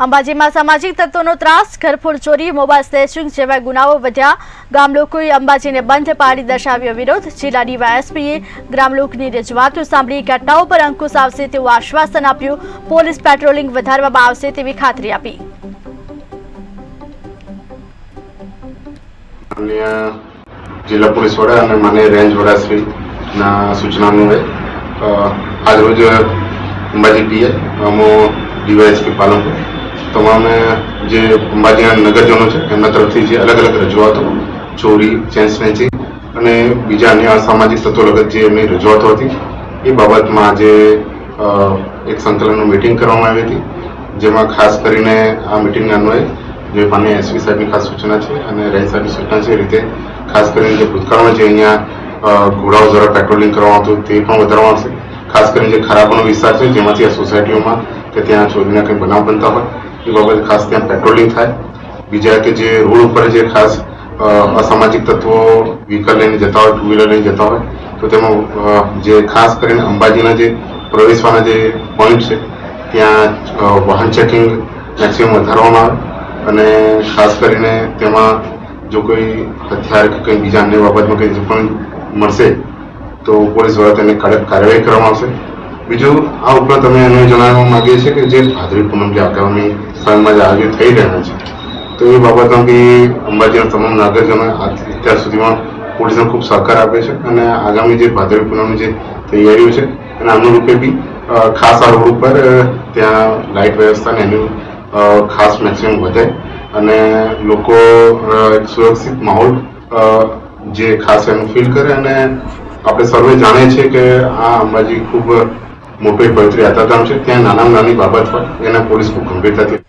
અંબાજીમાં સામાજિક તત્વોનો ત્રાસ, ઘરફોડ ચોરી, મોબાઈલ સ્નેચિંગ જેવા ગુનાઓ વધ્યા। ગામ લોકોએ અંબાજીને બંધ પાડી દર્શાવ્યો વિરોધ। જિલ્લા ડીવાયએસપીએ ગ્રામલોકની રજૂઆતો સાંભળી ઘટનાઓ પર અંકુશ આવશે તેવું આશ્વાસન આપ્યું। પોલીસ પેટ્રોલિંગ વધારવામાં આવશે તેવી ખાતરી આપી। जिला पुलिस वड़ा અને માન્ય રેન્જ વડા શ્રીના સૂચનાનું આજ રોજ અંબાજી પીએ અમો ડીવાયએસપી પાલનપુર તમામ જે અંબાજીના નગરજનો છે એમના તરફથી જે અલગ અલગ રજૂઆતો ચોરી, ચેન સ્નેચિંગ અને બીજા અન્ય અસામાજિક તત્વો લગત જે એમની રજૂઆતો હતી એ બાબતમાં આજે એક સંકલનનું મીટિંગ કરવામાં આવી હતી, જેમાં ખાસ કરીને આ મીટિંગના અન્વયે જે માન્ય એસપી સાહેબની ખાસ સૂચના છે અને રેન્જ સાહેબની સૂચના છે એ રીતે ખાસ કરીને જે ભૂતકાળમાં જે અહીંયા ઘોડાઓ દ્વારા પેટ્રોલિંગ કરવામાં આવતું તે પણ વધારવામાં આવશે। ખાસ કરીને જે ખરાબનો વિસ્તાર છે જેમાંથી આ સોસાયટીઓમાં કે ત્યાં ચોરીના કંઈ બનાવ બનતા હોય એ બાબતે ખાસ ત્યાં પેટ્રોલિંગ થાય। બીજા કે જે રોડ ઉપર જે ખાસ અસામાજિક તત્વો વ્હીકલ લઈને જતા હોય, ટુ વ્હીલર લઈને જતા હોય તો તેમાં જે ખાસ કરીને અંબાજીના જે પ્રવેશવાના જે પોઈન્ટ છે ત્યાં વાહન ચેકિંગ મેક્સિમમ વધારવામાં આવે અને ખાસ કરીને તેમાં જો કોઈ હથિયાર કે કંઈ બીજા અન્ય બાબતમાં કંઈ પણ મળશે તો પોલીસ દ્વારા તેને કડક કાર્યવાહી કરવામાં આવશે। બીજું આ ઉપરાંત અમે એને જણાવવા માંગીએ છીએ કે જે ભાદરવી પૂનમ જે આગામી સમયમાં જે આયોજિત થઈ રહ્યા છે તો એ બાબતમાં બી અંબાજીના તમામ નાગરિકોને અત્યાર સુધીમાં પોલીસને ખૂબ સહકાર આપે છે અને આગામી જે ભાદરવી પૂનમની જે તૈયારીઓ છે એના અનુરૂપે બી ખાસ આ રોડ ઉપર ત્યાં લાઇટ વ્યવસ્થા ને એનું ખાસ મેક્સિમમ વધે અને લોકો એક સુરક્ષિત માહોલ જે ખાસ એનું ફીલ કરે। અને આપણે સર્વે જાણીએ છીએ કે આ અંબાજી ખૂબ મોટું પવિત્ર યાત્રાધામ છે, ત્યાં નાનામાં નાની બાબત હોય એને પોલીસ ખૂબ ગંભીરતાથી